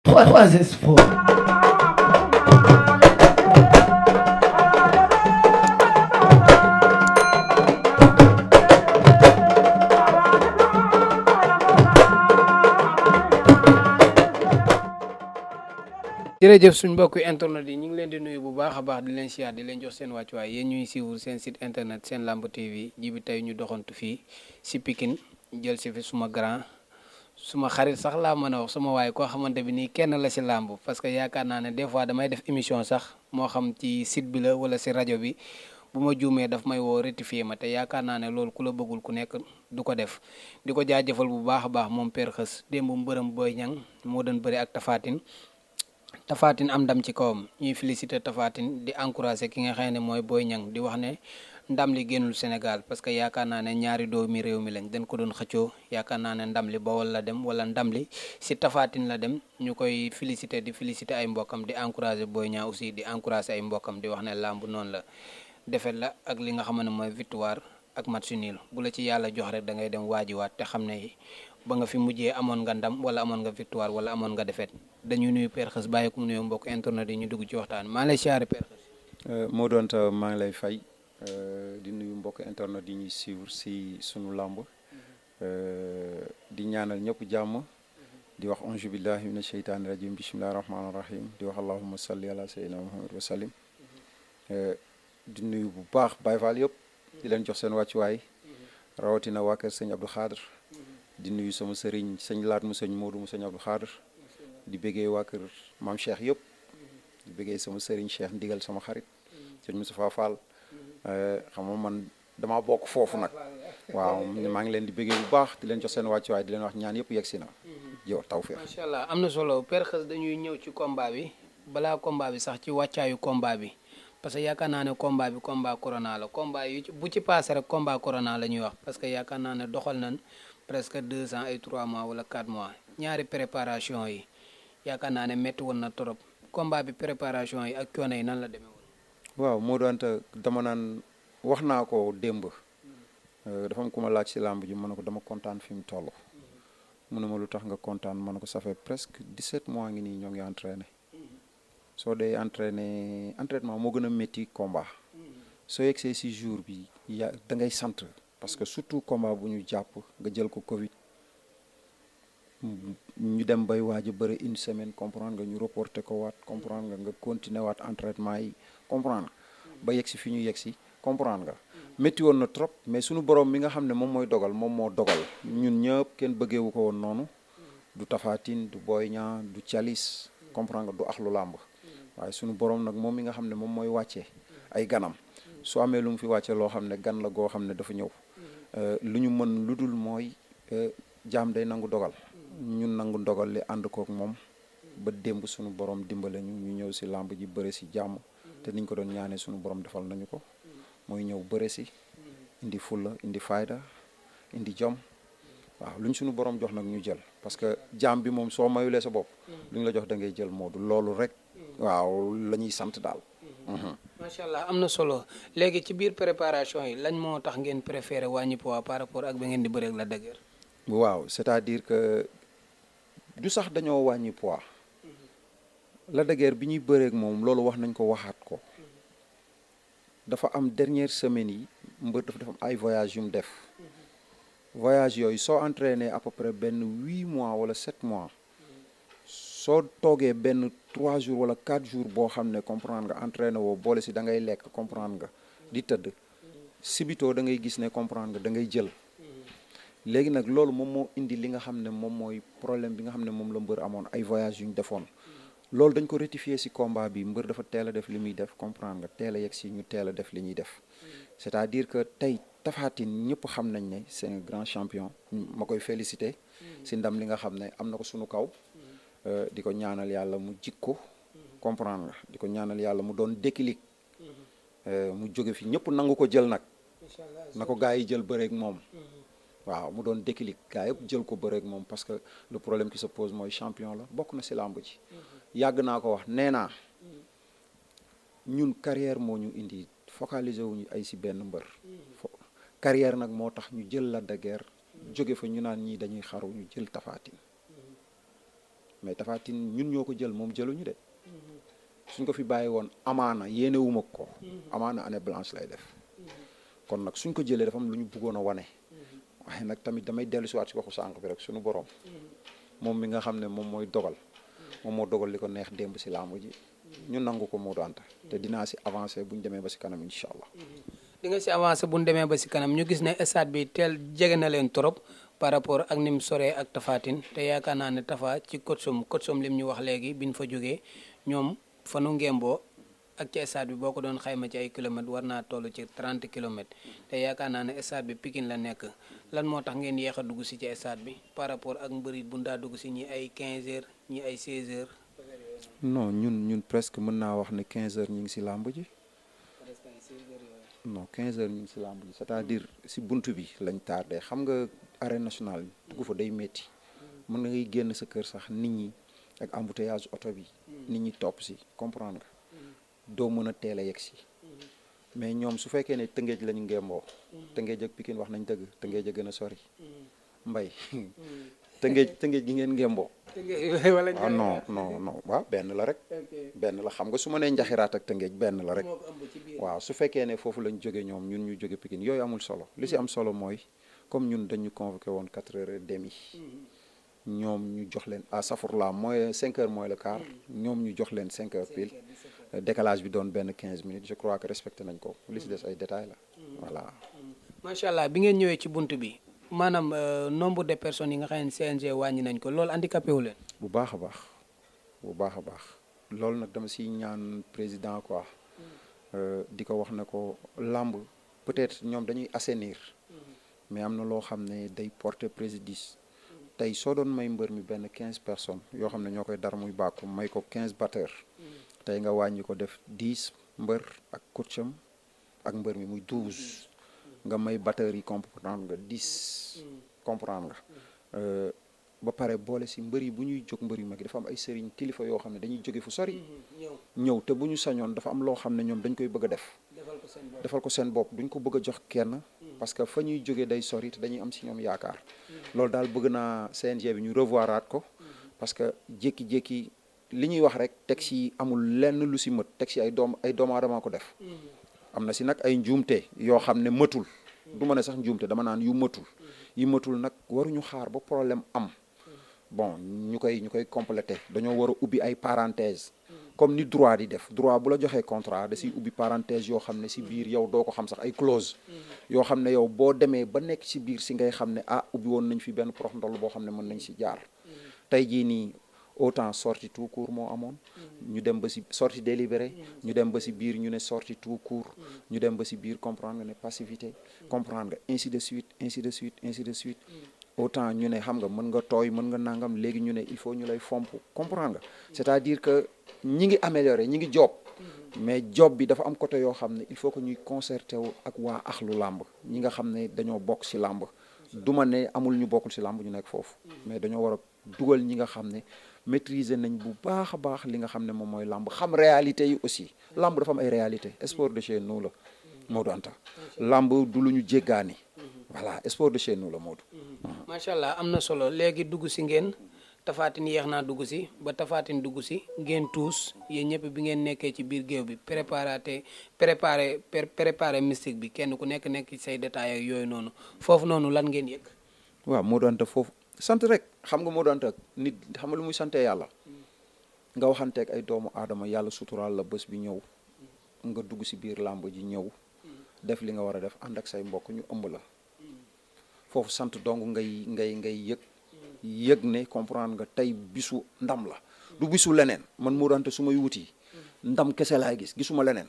3 Sports. jërëjëf suñ mbokk internet yi ñu ngi leen di nuyu bu baax a baax di leen siyaar di leen jox seen wàccuwaay yéen ñuy suivre seen site internet seen lamb TV ji bi tey ñu doxantu fii si Pikine jël si fi suma grand suma xarit sax laa mën a wax suma waaye koo xamante bi nii kenn la si làmb parce que yaakaar naa ne des fois damay def émission sax moo xam ci site bi la wala si rajo bi bu ma juumee daf may woo rectifier ma te yaakaar naa ne loolu ku la bëggul ku nekk du ko def di ko jaajëfal bu baax a baax moom Père Xës démb mbërëm Boy Niang moo doon bëri ak Tapha Tine am ndam ci kawam ñuy féliciter Tapha Tine di encourager ki nga xam ne mooy Boy Niang di wax ne ndam li génnul Sénégal parce que yaakaar naa ne ñaari doomi réew mi lañ dañ ko doon xëccoo yaakaar naa ne ndam li Bawol la dem wala ndam li si Tapha Tine la dem ñu koy féliciter di féliciter ay mbokkam di encourager Boy Niang aussi di encourager ay mbokkam di wax ne làmb noonu la defet la ak li nga xam ne mooy victoire ak match nul bu la ci yàlla jox rek da ngay dem waajiwaat te xam ne ba nga fi mujjee amoon nga ndam wala amoon nga victoire wala amoon nga défaite dañuy nuyu Père Xës bàyyi ko mu nuyu mbokk internet yi ñu dugg ci waxtaan maa lay siyaare Père Xës. moo doon ta maa ngi lay fay di nuyu mbokk internet yi ñuy suivre si sunu làmb di ñaanal ñëpp jàmm di wax auzu billahi mina sheytaani rajim bismillahi rahmaani rahim di wax allahumma salli ala sayyidina muhammad wa sallim di nuyu bu baax Baye Fall yëpp di leen jox seen wàccuwaay rawatina waa kër sëñ Abdou Khadr di nuyu sama sëriñ sëñ Laat mu sëñ Modou mu sëñ Abdou Khadr di bëggee waa kër maam Cheikh yëpp di bëggee sama sëriñ Cheikh ndigal sama xarit sëñ Moustapha Fall xam nga man damaa bokk foofu nag waaw maa ngi leen di bëggee bu baax di leen jox seen wàccuwaay di leen wax ñaan yëpp yegg si na yow tawfeex. macha allah am na solo Père Xës dañuy ñëw ci combat bi balaa combat bi sax ci wàccaayu combat bi parce que yaakaar naa ne combat bi combat corona la combat yu bu ci passé rek combat corona la ñuy wax parce que yaakaar naa ne doxal nañ presque 2 ans ay 3 mois wala 4 mois ñaari préparation yi yaakaar naa ne métti woon na trop combat bi préparation yi ak coono yi nan la demee woon. waaw moo doon dama naan wax naa ko démb dafa am ku ma laaj si làmb ji ma ne ko dama kontaan fi mu toll mu ne ma lu tax nga kontaan ma ne ko ça fait presque 17 mois ngi nii ñoo ngi entraîné soo dee entraîné entraînement moo gën a métti combat soo yegsee si jour bi da ngay sant parce que surtout combat bu ñu jàpp nga jël ko Covid ñu dem bay waaj a bëri une semaine comprendre nga ñu reporté ko waat comprendre nga continuer waat entraînement yi comprendre ba yegsi fi ñu yegsi comprendre nga métti woon na trop mais suñu borom mi nga xam ne moom mooy dogal moom moo dogal ñun ñëpp kenn bëggeewu ko woon noonu du Tapha Tine du Boy Niang du Thialis comprendre nga du axlu làmb waaye suñu borom nag moom mi nga xam ne moom mooy wàccee ay ganam su amee lu mu fi wàcce loo xam ne gan la goo xam ne dafa ñëw lu ñu mën lu dul mooy jaam day nangu dogal ñun nangu dogal li ànd kook moom ba démb suñu borom dimbale ñu ñëw si làmb ji bëre si jàmm te niñ ko doon ñaanee suñu borom defal nañu ko mooy ñëw bëre si indi fulla indi fayda indi jom waaw lu ñu suñu borom jox nag ñu jël parce que jaam bi moom soo mayulee sa bopp lu ñu la jox da ngay jël moodu loolu rek waaw la ñuy sant daal. macha allah am na solo léegi ci biir préparation yi lañ moo tax ngeen préféré wàññi poids par rapport ak ba ngeen di bëre ak la dëgër. waaw c'est-à-dire que du sax dañoo wàññi poids la dëgër bi ñuy bëreek moom loolu wax nañ ko waxaat ko dafa am dernière semaine yi mbër dafa am ay voyage yu mu def voyage yooyu soo entraîné à peu près benn 8 mois wala 7 mois soo toogee benn 3 jours wala 4 jours boo xam ne comprendre nga entraîné woo boole si da ngay lekk comprendre nga di tëdd sibitoo da ngay gis ne comprendre nga da ngay jël léegi nag loolu moom moo indi li nga xam ne moom mooy problème bi nga xam ne moom la mbër amoon ay voyage yu ñu defoon loolu dañ ko rectifier si combat bi mbër dafa teel a def li muy def comprendre nga teel a yegg si ñu teel a def li ñuy def c'est-à-dire que tey Tapha Tine ñëpp xam nañ ne c'est un grand champion ma koy féliciter si ndam li nga xam ne am na ko sunu kaw di ko ñaanal yàlla mu jikko comprendre nga di ko ñaanal yàlla mu doon déclic mu jóge fi ñëpp nangu ko jël nag na ko gaa yi jël bëreek moom waaw mu doon déclic gaa yëpp jël ko bëreek moom parce que le problème qui se pose mooy champion la bokk na si làmb ji yàgg naa ko wax nee naa ñun carrière moo ñu indi focaliser wuñu ay si benn mbër carrière nag moo tax ñu jël Lac de Guiers jóge fa ñu naan ñii dañuy xaru ñu jël Tapha Tine mais Tapha Tine ñun ñoo ko jël moom jëluñu de suñ ko fi bàyyi woon amaana yéenewuma ko amaana année blanche lay def kon nag suñ ko jëlee dafa am lu ñu bëggoon a wane waaye nag tamit damay dellu si waat si waxu sànq bi rek suñu borom moom mi nga xam ne moom mooy dogal moom moo dogal li ko neex démb si làmb ji ñu nangu ko Modou Anta te dinaa si avancé bu ñu demee ba si kanam incha allah. di nga si avancé bu ñu demee ba si kanam ñu gis ne stade bi teel jege na leen trop par rapport ak ni mu soree ak Tapha Tine te yaakaar naa ne Tapha ci coach lim ñu wax léegi bi ñu fa jógee ñoom fanu ngemboo ak ci stade bi boo ko doon xayma ci ay kilomètres war naa toll ci 30 kilomètres te yaakaar naa ne stade bi Pikine la nekk lan moo tax ngeen yéex a dugg si ci stade bi par rapport ak mbëri bu ndaa dugg si ñi ay 15 heures ñi ay 16 heures. non ñun presque mën naa wax ne 15 heures ñu ngi si làmb ji. non 15 heures ñu ngi si làmb ji c'est-à-dire si buntu bi lañ tardé xam nga arène nationale dugg fa day métti mën nga ngay génn sa kër sax nit ñi ak embouteillage oto bi nit ñi topp si comprendre nga doo mën a teel a yegg si mais ñoom su fekkee ne Tëngéej lañu ngémboo Tëngéej ak Pikine wax nañ dëgg Tëngéej a gën a sori mbay Tëngéej gi ngeen ngémboo ah non waaw benn la rek benn la xam nga su ma nee njaxiraat ak Tëngéej benn la rek waaw su fekkee ne foofu lañ jóge ñoom ñun ñu jóge Pikine yooyu amul solo li si am solo mooy comme ñun dañu convoqué woon 4h30 ñoom ñu jox leen à safurla mooy 5h mooy le quart ñoom ñu jox leen 5h pile décalage bi doon benn 15 minutes je crois que respecté nañ ko li si des ay détails la voilà. macha allah bi ngeen ñëwee ci bunt bi maanaam nombre de personnes yi nga xam ne CNG wàññi nañ ko loolu handicapé wu leen. bu baax a baax loolu nag dama si ñaan président quoi di ko wax ne ko làmb peut-être ñoom dañuy assainir mais am na loo xam ne day porter préjudice tey soo doon may mbër mi benn 15 personnes yoo xam ne ñoo koy dar muy bàkku may ko 15 batteurs tey nga wàññi ko def 10 mbër ak coacham ak mbër mi muy 12 nga may batteurs yi comprendre nga 10 comprendre nga ba pare boole si mbër yi bu ñuy jóg mbër yu mag yi dafa am ay sëriñ kilifa yoo xam ne dañuy jóge fu sori ñëw te bu ñu sañoon dafa am loo xam ne ñoom dañ koy bëgg a def defal ko seen bopp duñ ko bëgg a jox kenn parce que fa ñuy jóge day sori te dañuy am si ñoom yaakaar loolu daal bëgg naa CNG bi ñu revoiraat ko parce que jékki-jékki li ñuy wax rek teg si amul lenn lu si mët teg si ay doomu aadama ko def am na si nag ay njuumte yoo xam ne mëtul du ma ne sax njuumte dama naan yu mëtul yi mëtul nag waruñu xaar ba problème am bon ñu koy complété dañoo war a ubbi ay parenthèse comme ni droit di def droit bu la joxee contrat da siy ubbi parenthèse yoo xam ne si biir yow doo ko xam sax ay clause yoo xam ne yow boo demee ba nekk si biir si ngay xam ne ubbi woon nañ fi benn prox ndoll boo xam ne mën nañ si jaar tey jii nii autant sortie tout court moo amoon ñu dem ba si sortie délibérée ñu dem ba si biir ñu ne sortie tout court ñu dem ba si biir comprendre nga ne passivité comprendre nga ainsi de suite autant ñu ne xam nga mën nga tooy mën nga nangam léegi ñu ne il faut ñu lay fomp comprendre nga c'est-à-dire que ñi ngi améliorer ñi ngi job mais job bi dafa am côté yoo xam ne il faut que ñuy concerté wu ak waa axlu làmb ñi nga xam ne dañoo bokk si làmb du ma ne amul ñu bokkul si làmb ñu nekk foofu mais dañoo war a dugal ñi nga xam ne maîtriser nañ bu baax a baax li nga xam ne moom mooy làmb xam réalité yi aussi làmb dafa am ay réalité sport de chez nous la Modou Anta làmb du lu ñu jéggaani voilà sport de chez nous la Modou. macha allah am na solo léegi dugg si ngeen Tapha Tine yéex naa dugg si ba Tapha Tine dugg si ngeen tuus yéen ñëpp bi ngeen nekkee ci biir géew bi préparé mystique bi kenn ku nekk ci say détails ak yooyu noonu foofu noonu lan ngeen yëg. waaw Modou Anta foofu sant rek xam nga Modou Anta nit xam nga lu muy sante yàlla nga waxanteeg ay doomu aadama yàlla suturaal la bés bi ñëw nga dugg si biir làmb ji ñëw def li nga war a def ànd ak say mbokk ñu ëmb la. foofu sant dong ngay yëg ne comprendre nga tey bisu ndam la du bisu leneen man Modou Anta su may wuti ndam kese laay gis gisuma leneen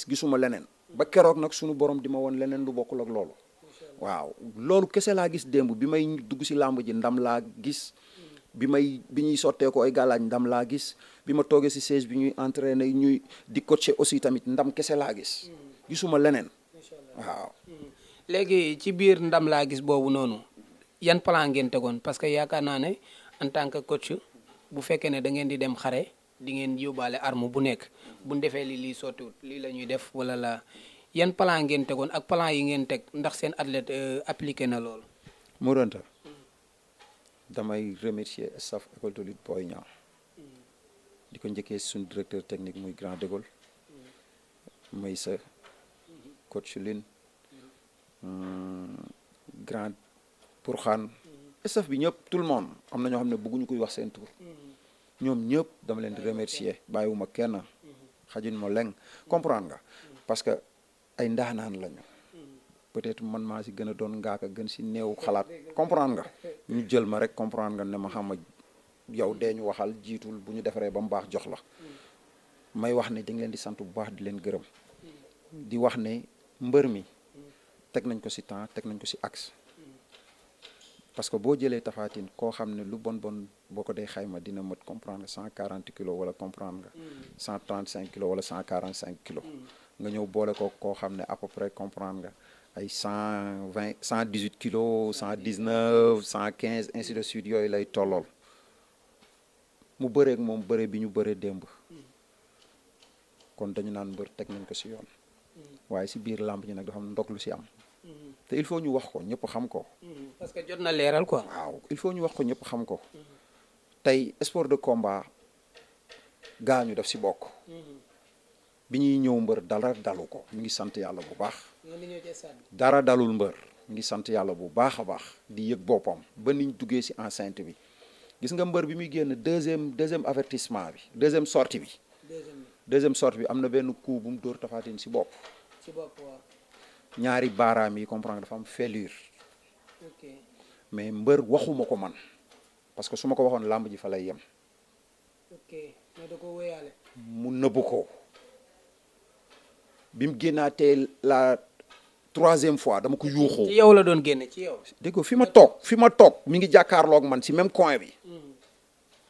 gisuma leneen ba keroog nag sunu borom di ma woon leneen lu bokkul ak loolu waaw loolu kese laa gis démb bi may dugg si làmb ji ndam laa gis bi ñuy sottee ko ay gàllaaj ndam laa gis bi ma toogee si siège bi ñuy entraîner ñuy di coacher aussi tamit ndam kese laa gis gisuma leneen waaw léegi ci biir ndam laa gis boobu noonu yan plan ngeen tegoon parce que yaakaar naa ne en tant que coach bu fekkee ne da ngeen di dem xare di ngeen yóbbaale arme bu nekk bu ñu defee lii sottiwut lii la ñuy def wala la yan plan ngeen tegoon ak plan yi ngeen teg ndax seen athlète appliqué na loolu. Modou Anta damay remercier staff école de lutte Boy Niang di ko njëkkee suñu directeur technique muy Grand de Gaulle Maysa coach Lin grand Pourxaan staff bi ñëpp tout le monde am na ñoo xam ne bëgguñu koy wax seen tur ñoom ñëpp dama leen di remercier bàyyiwuma kenn xajuñ ma leng comprendre nga parce que ay ndaanaan lañu peut-être man maa si gën a doon ngaaka gën si néew xalaat comprendre nga ñu jël ma rek comprendre nga ne ma xam yow dee ñu waxal jiitul bu ñu defaree ba mu baax jox la may wax ne dañ leen di sant bu baax di leen gërëm di wax ne mbër mi teg nañ ko si temps teg nañ ko si axe parce que boo jëlee Tapha Tine koo xam ne lu bon boo ko dee xayma dina mët comprendre nga 140 kilos wala comprendre nga 135 kilos wala 145 kilos nga ñëw boole ko koo xam ne à peu près comprendre nga ay 120 118 kilos 119 115 ainsi de suite yooyu lay tollool mu bëreek moom bëre bi ñu bëree démb kon dañu naan mbër teg nañ ko si yoon waaye si biir làmb ñi nag dafa am ndog lu si am te il faut ñu wax ko ñëpp xam ko. parce que jot na leeral quoi. waaw il faut ñu wax ko ñëpp xam ko. tey sport de combat gaañu daf si bokk. bi ñuy ñëw mbër dara dalu ko mu ngi sant yàlla bu baax. dara dalul mbër mu ngi sant yàlla bu baax a baax di yëg boppam ba niñ duggee si enceinte bi gis nga mbër bi muy génn deuxième avertissement bi deuxième sortie bi. deuxième sortie bi am na benn coup bu mu dóor Tapha Tine si bopp. waaw. ñaari baaraam yi comprendre dafa am fêlure mais mbër waxuma ko man parce que su ma ko waxoon làmb ji fa lay yem. mais da ko wéyaale. mu nëbbu ko bi mu génnaatee la troisième fois dama ko yuuxoo. ci yow la doon génne ci yow. dégg nga fi ma toog mi ngi jàkkaarloog man si même coin bi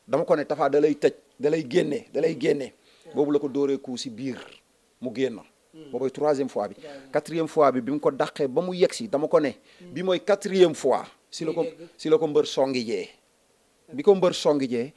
dama ko ne Tapha da lay tëj da lay génne boobu la ko dóoree coup si biir mu génn. boobu troisième fois bi quatrième fois bi mu ko dàqee ba mu yegg si dama ko ne bi mooy quatrième fois si la ko mbër songi jee bi ko mbër songi jee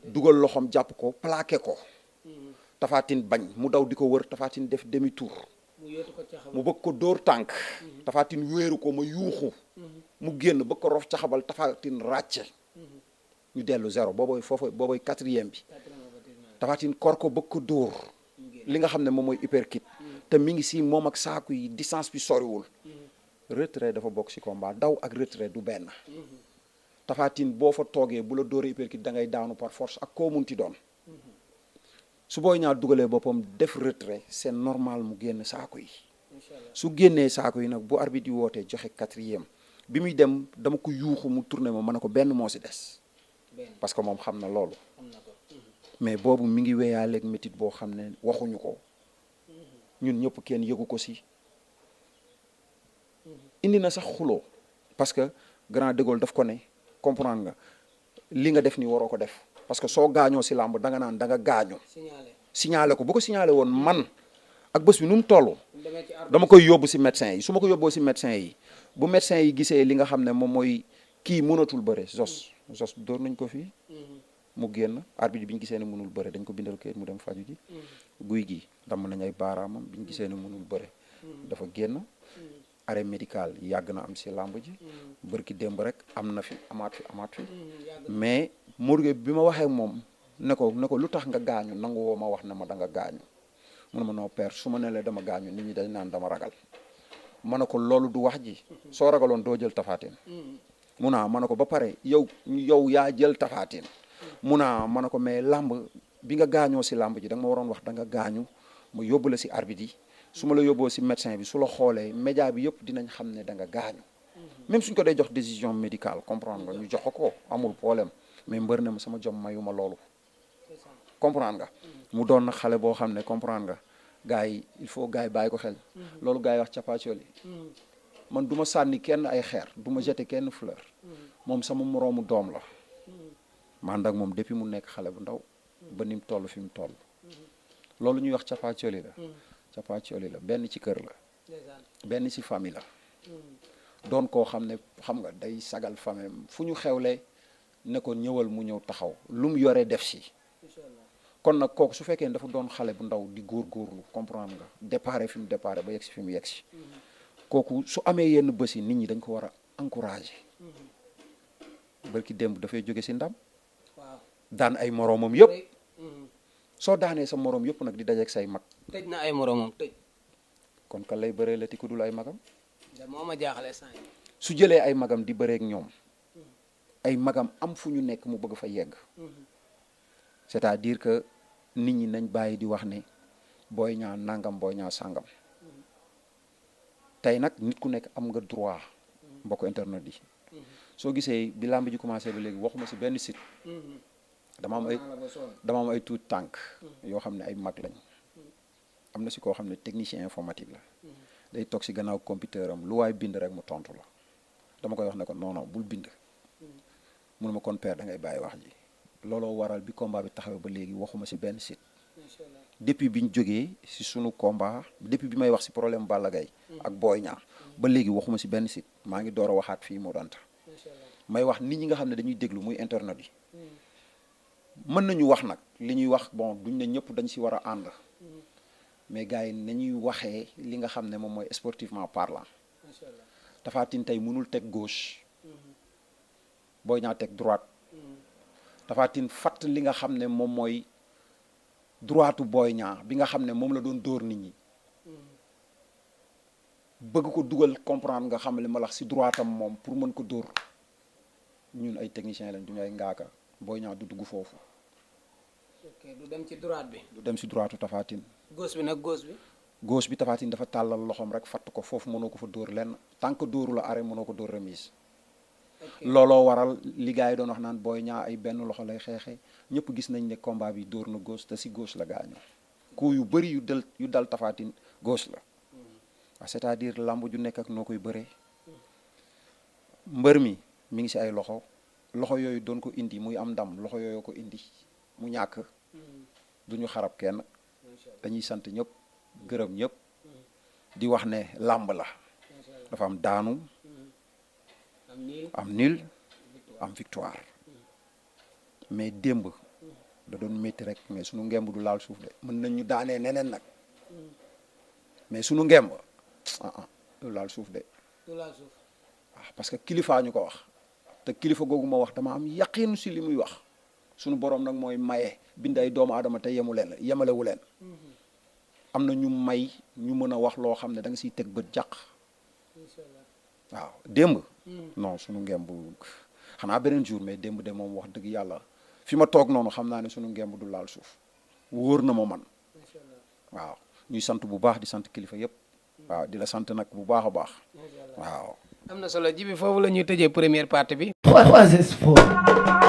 dugal loxoom jàpp ko plaqué ko Tapha Tine bañ mu daw di ko wër Tapha Tine def demi tour mu bëgg ko dóor tànk Tapha Tine wéeru ko ma yuuxu mu génn bëgg ko rof caxabal Tapha Tine ràcce ñu dellu zéro boobooy quatrième bi Tapha Tine kor ko bëgg ko dóor li nga xam ne moom mooy uppercut te mi ngi si moom ak saaku yi distance bi soriwul retrait dafa bokk si combat daw ak retrait du benn Tapha Tine boo fa toogee bu la dóoree uppercut da ngay daanu par force ak koo munti doon su Boy Niang dugalee boppam def retrait c'est normal mu génn saaku yi su génnee saaku yi nag bu arbitre yi wootee joxe quatrième bi muy dem dama ko yuuxu mu tourné ma ne ko benn moo si des parce que moom xam na loolu mais boobu mi ngi weyaaleeg métit boo xam ne waxuñu ko ñun ñëpp kenn yëgu ko si indi na sax xuloo parce que Grand de Gaulle daf ko ne comprendre nga li nga def ni waroo ko def parce que soo gaañoo si làmb da nga naan da nga gaañu signalé ko bu ko signalé woon man ak bés bi nu mu toll dama koy yóbbu si médecin yi su ma ko yóbboo si médecin yi bu médecin yi gisee li nga xam ne moom mooy kii mënatul bëre Zos dóor nañ ko fii mu génn arbitre bi ñu gisee ne mënul bëre dañ ko bindal kayit mu dem faju ji guy gi damm nañ ay baaraamam bi ñu gisee ne mënul bëre dafa génn arrêt médical yàgg na am si làmb ji bërki démb rek am na fi amaat fi mais Mourgué bi ma waxee moom ne ko lu tax nga gaañu nangu woo ma wax ne ma da nga gaañu mu ne ma non père su ma ne la dama gaañu nit ñi dañ naan dama ragal ma ne ko loolu du wax ji soo ragaloon doo jël Tapha Tine mu naa ma ne ko ba pare yow yaa jël Tapha Tine mu naa ma ne ko mais làmb bi nga gaañoo si làmb ji da nga ma waroon wax da nga gaañu ma yóbbu la si arbitre yi su ma la yóbboo si médecin bi su la xoolee média bi yëpp dinañ xam ne da nga gaañu même suñ ko dee jox décision médicale comprendre nga ñu jox ko amul problème mais mbër na ma sama jom mayuma loolu comprendre nga mu doon na xale boo xam ne comprendre nga gars yi il faut gars yi bàyyi ko xel loolu gars yi wax capaacoli man du ma sànni kenn ay xeer du ma jeter kenn fleur moom sama moroomu doom la ma ànd ak moom depuis mu nekk xale bu ndaw ba ni mu toll fi mu toll loolu ñuy wax capaacoli la benn ci kër la benn ci famille la doon koo xam ne xam nga day sagal famille fu ñu xewlee ne ko ñëwal mu ñëw taxaw lu mu yore def si kon nag kooku su fekkee ne dafa doon xale bu ndaw di góorgóorlu comprendre nga déparé fi mu déparé ba yegg si fi mu yegg si kooku su amee yenn bés yi nit ñi dañ ko war a encourager barki démb dafay jóge si ndam waaw daan ay moroomam yëpp soo daanee sa moroom yëpp nag di dajeeg say mag tëj na ay moroomam tëj. kon kan lay bëree la ti ku dul ay magam da moo ma jaaxale saa yi. su jëlee ay magam di bëreek ñoom ay magam am fu ñu nekk mu bëgg fa yegg c'est-à-dire que nit ñi nañ bàyyi di wax ne Boy Niang nangam Boy Niang sàngam tey nag nit ku nekk am nga droit mbokk internet yi soo gisee bi làmb ji commencé ba léegi waxuma si benn site dama am ay tuut tànk yoo xam ne ay mag lañ am na si koo xam ne technicien informatique la day toog si gannaaw computer am lu waay bind rek mu tontu la dama koy wax ne ko non non bul bind munuma kon père da ngay bàyyi wax ji looloo waral bi combat bi taxawee ba léegi waxuma si benn site depuis bi ñu jógee si sunu combat depuis bi may wax si problème Balla Gaye ak Boy Niang ba léegi waxuma si benn site maa ngi door a waxaat fii moo danta may wax nit ñi nga xam ne dañuy déglu muy internet yi mën nañu wax nag li ñuy wax bon duñ ne ñëpp dañ si war a ànd mais gars yi nañuy waxee li nga xam ne moom mooy sportivement parlant Tapha Tine tey mënul teg gauche Boy Niang teg droite Tapha Tine fatt li nga xam ne moom mooy droitu Boy Niang bi nga xam ne moom la doon dóor nit ñi bëgg ko dugal comprendre nga xam ne ma lax si droitam moom pour mën ko dóor ñun ay techniciens lañ duñu ay ngaaka Boy Niang du dugg foofu. ok du dem ci droite bi. du dem si droitu Tapha Tine. gauche bi nag gauche bi. gauche bi Tapha Tine dafa tàllal loxoom rek fatt ko foofu mënoo ko fa dóor lenn tant que dóoru la arrêt mënoo ko dóor remise. looloo waral li gars yi doon wax naan Boy Niang ay benn loxo lay xeexee ñëpp gis nañ ne combat bi dóor na gauche te si gauche la gaañoo ku yu bëri yu dal Tapha Tine gauche la waaw c'est-à-dire lamb ju nekk ak noo koy bëree mbër mi ngi si ay loxo yooyu doon ko indi muy am ndam loxo yooyu ko indi mu ñàkk duñu xarab kenn dañuy sant ñëpp gërëm ñëpp di wax ne lamb la dafa am daanu am nul am victoire mais démb da doon métti rek mais sunu ngemb du laal suuf de mën nañ ñu daanee neneen nag mais sunu ngemb du laal suuf de waaw parce que kilifaa ñu ko wax te kilifa googu ma wax dama am yaqiinu si li muy wax sunu borom nag mooy maye bind ay doomu aadama te yemalewu leen am na ñu may ñu mën a wax loo xam ne da nga siy teg bët jàq waaw démb non sunu ngemb xanaa beneen jour mais démb de moom wax dëgg yàlla fi ma toog noonu xam naa ne sunu ngemb du laal suuf wóor na ma man waaw ñuy sant bu baax di sant kilifa yëpp waaw di la sant nag bu baax a baax waaw. am na solo ji bi foofu la ñuy tëjee première partie bi. 3S Sport.